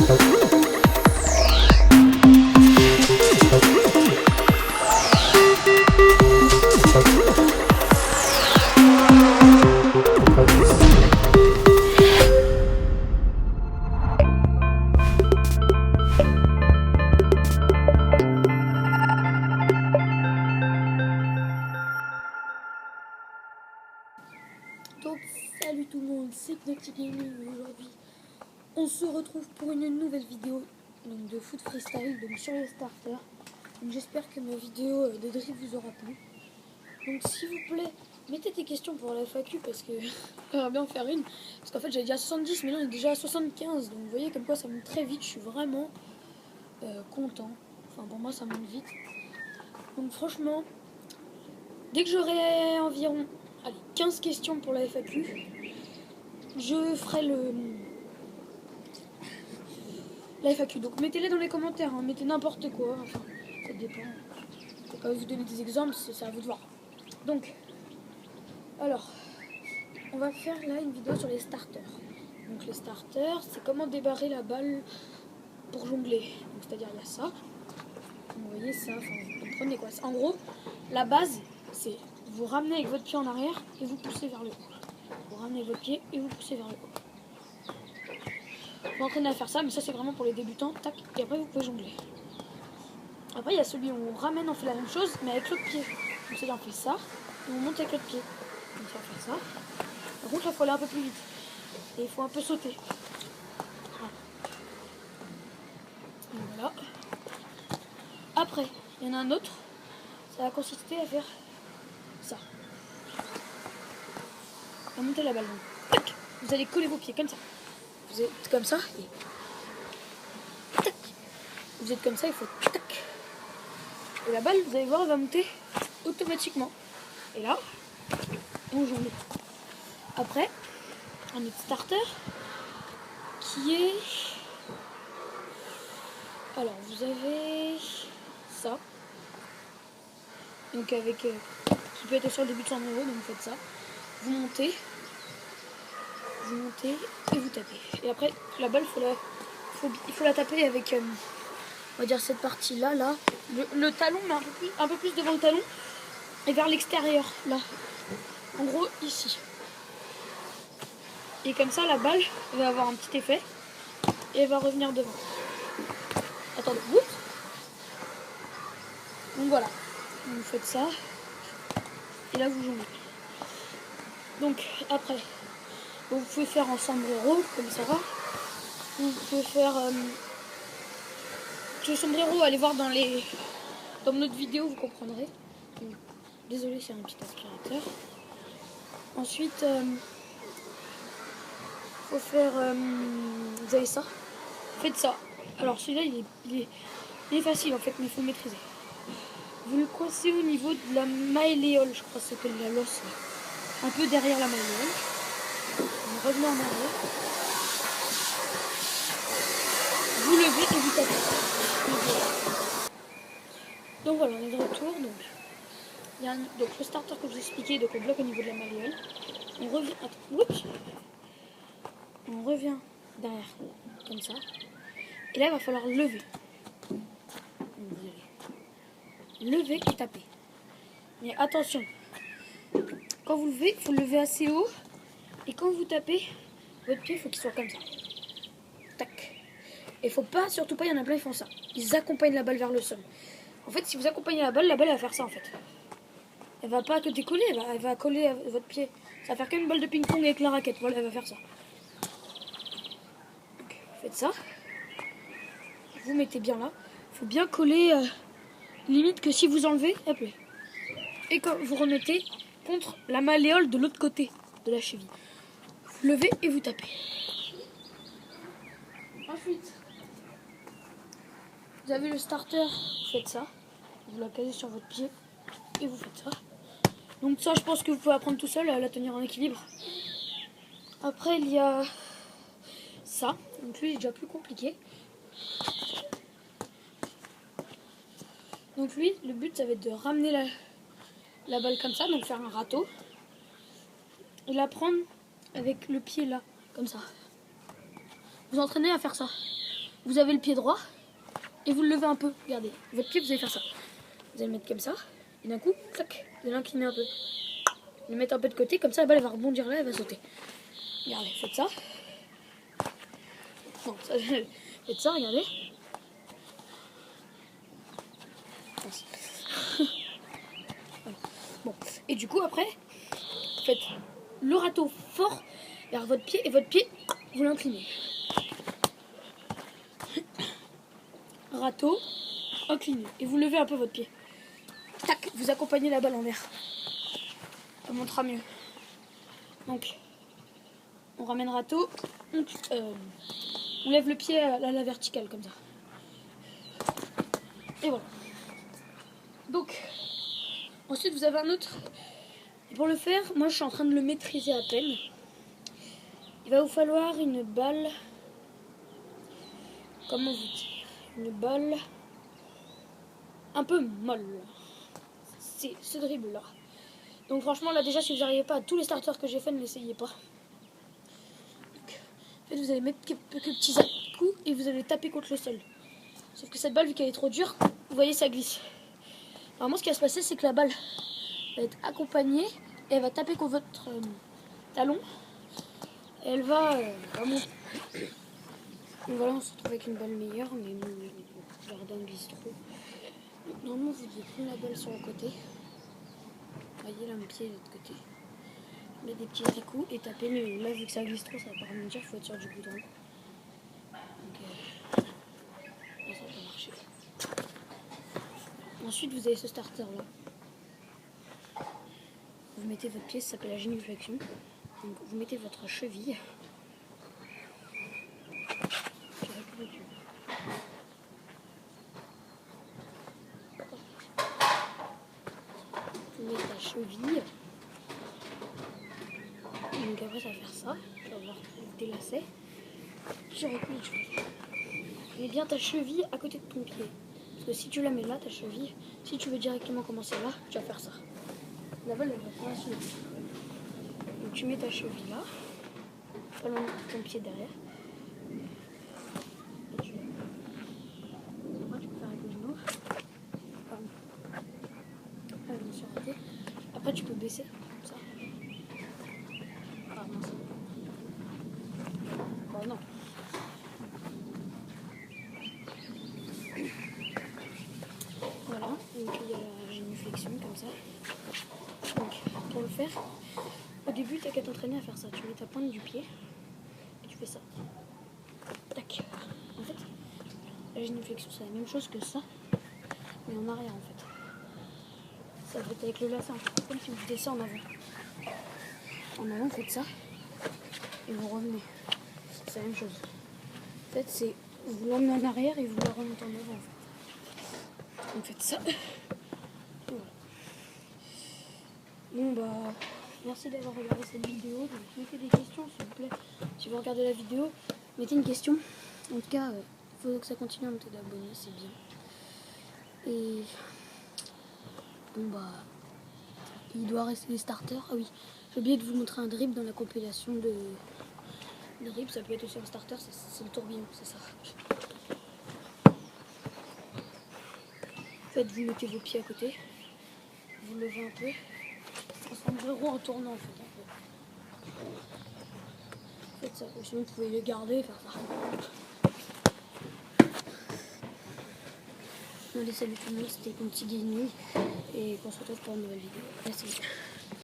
Donc salut tout le monde, c'est Knocty Gaming. Aujourd'hui on se retrouve pour une nouvelle vidéo donc, de foot freestyle donc, sur les starters. J'espère que ma vidéo de drift vous aura plu. Donc s'il vous plaît, mettez des questions pour la FAQ parce que j'aimerais bien en faire une. Parce qu'en fait j'avais déjà 70 mais là on est déjà à 75. Donc vous voyez comme quoi ça monte très vite, je suis vraiment content. Enfin pour moi ça monte vite. Donc franchement, dès que j'aurai environ 15 questions pour la FAQ, je ferai la FAQ. Donc mettez-les dans les commentaires, hein. Mettez n'importe quoi, enfin, ça dépend. Quand vous donner des exemples, c'est à vous de voir. Donc, alors, on va faire là une vidéo sur les starters. Donc les starters, c'est comment débarrer la balle pour jongler. Donc c'est-à-dire il y a ça. Vous voyez ça, enfin vous comprenez quoi. En gros, la base, c'est vous ramenez avec votre pied en arrière et vous poussez vers le haut. Vous ramenez votre pied et vous poussez vers le haut. Vous entraînez à faire ça, mais ça c'est vraiment pour les débutants. Tac, et après vous pouvez jongler. Après il y a celui où on ramène, on fait la même chose, mais avec l'autre pied. Donc c'est-à-dire on fait ça, et on monte avec l'autre pied. Donc ça fait ça. Par contre là il faut aller un peu plus vite. Et il faut un peu sauter. Voilà. Après, il y en a un autre. Ça va consister à faire ça. À monter la balle. Donc, tac, vous allez coller vos pieds comme ça. Vous êtes comme ça et tac. Vous êtes comme ça, il faut tac. Et la balle, vous allez voir, elle va monter automatiquement. Et là, on jongle. Après, un autre starter qui est... Alors, vous avez ça. Donc avec... qui peut être sur le début de 100 €, donc vous faites ça. Vous montez et vous tapez. Et après, la balle, il faut la taper avec... on va dire cette partie-là, là. Le talon, mais un peu plus devant le talon. Et vers l'extérieur, là. En gros, ici. Et comme ça, la balle va avoir un petit effet. Et elle va revenir devant. Attendez, oups. Donc voilà. Vous faites ça. Et là, vous jonglez. Donc, après, vous pouvez faire en sombrero, comme ça va. Vous pouvez faire... le sombrero, allez voir dans notre vidéo, vous comprendrez. Désolé, c'est un petit aspirateur. Ensuite, faut faire... vous avez ça. Faites ça. Alors celui-là, il est facile en fait, mais il faut le maîtriser. Vous le coincez au niveau de la malléole, je crois que ça s'appelle la l'os. Un peu derrière la malléole. Vous revenez en arrière. Vous levez et vous tapez. Donc voilà, on est de retour. Donc, donc le starter que je vous ai expliqué, donc on bloque au niveau de la malléole. On revient. Oups. On revient derrière, comme ça. Et là, il va falloir lever. Vous allez lever et taper. Mais attention, quand vous levez, il faut le lever assez haut. Et quand vous tapez, votre pied, il faut qu'il soit comme ça. Tac. Et il faut pas, surtout pas, il y en a plein, ils font ça. Ils accompagnent la balle vers le sol. En fait, si vous accompagnez la balle va faire ça en fait. Elle va pas que décoller, elle va coller à votre pied. Ça va faire comme une balle de ping-pong avec la raquette. Voilà, elle va faire ça. Donc, faites ça. Vous mettez bien là. Il faut bien coller, limite que si vous enlevez, hop là. Et quand vous remettez contre la malléole de l'autre côté de la cheville. Vous levez et vous tapez. Ensuite, vous avez le starter, vous faites ça. Vous la casez sur votre pied et vous faites ça. Donc ça, je pense que vous pouvez apprendre tout seul à la tenir en équilibre. Après, il y a ça. Donc lui, il est déjà plus compliqué. Donc lui, le but, ça va être de ramener la balle comme ça, donc faire un râteau. Et la prendre avec le pied là, comme ça. Vous entraînez à faire ça. vous avez le pied droit et vous le levez un peu. Regardez, votre pied, vous allez faire ça. Vous allez le mettre comme ça. Et d'un coup, tac, vous allez l'incliner un peu. Le mettre un peu de côté, comme ça la balle elle va rebondir là, elle va sauter. Regardez, faites ça. Non, ça, faites ça, regardez. Voilà. Bon, et du coup après, faites le râteau fort vers votre pied et votre pied, vous l'inclinez. Râteau, incliné. Et vous levez un peu votre pied. Tac, vous accompagnez la balle en l'air. Ça montrera mieux. Donc, on ramène râteau, on lève le pied à la verticale comme ça. Et voilà. Donc, ensuite vous avez un autre. Et pour le faire, moi je suis en train de le maîtriser à peine. Il va vous falloir une balle. Comment vous dire? Une balle un peu molle. C'est ce dribble là. Donc franchement là déjà si vous n'arrivez pas à tous les starters que j'ai fait, ne l'essayez pas. Donc, en fait, vous allez mettre quelques petits coups et vous allez taper contre le sol. Sauf que cette balle, vu qu'elle est trop dure, vous voyez ça glisse. Normalement ce qui va se passer c'est que la balle va être accompagnée et elle va taper contre votre talon. Et elle va monter. Donc voilà, on se retrouve avec une balle meilleure, mais le jardin glisse trop. Donc, normalement vous devez prendre la balle sur le côté. Vous voyez là mon pied est de l'autre côté. Mettre des petits coups et taper, mais là vu que ça glisse trop, ça va pas remonter, il faut être sur du goudron. Donc là ça va pas marcher. Ensuite vous avez ce starter là. Vous mettez votre pied, ça s'appelle la génuflexion. Donc vous mettez votre cheville. Vous mettez la cheville. Donc après ça va faire ça. Tu vas voir des lacets. Tu recules, tu mets bien ta cheville à côté de ton pied. Parce que si tu la mets là, ta cheville, si tu veux directement commencer là, tu vas faire ça. La balle elle va pas se lever. Donc tu mets ta cheville là, pas loin de ton pied derrière. Et tu... Après tu peux faire avec le genou. Ah, je me suis arrêtée. Après tu peux baisser comme ça. Ah mince. Oh non. Voilà, donc il y a la génuflexion comme ça. Donc pour le faire, au début t'as qu'à t'entraîner à faire ça. Tu mets ta pointe du pied et tu fais ça. Tac. En fait, la génuflexion c'est la même chose que ça, mais en arrière en fait. Ça fait avec le lacet, comme si vous faisiez ça en avant. En avant, faites ça et vous revenez. C'est la même chose. En fait, c'est vous l'emmenez en arrière et vous la remontez en avant. En fait. Donc faites ça. Voilà. Bon bah, merci d'avoir regardé cette vidéo. Donc, mettez des questions s'il vous plaît. Si vous regardez la vidéo, mettez une question. En tout cas, il faut que ça continue à monter d'abonnés, c'est bien. Et bon bah, il doit rester les starters. Ah oui, j'ai oublié de vous montrer un dribble dans la compilation de dribble. Ça peut être aussi un starter, c'est le tourbillon, c'est ça. En fait, vous mettez vos pieds à côté, vous levez un peu, transformez le rond en tournant en fait. Faites ça, ou sinon vous pouvez les garder et faire ça. Allez, salut tout le monde, c'était mon petit gaming et on se retrouve pour une nouvelle vidéo. Merci.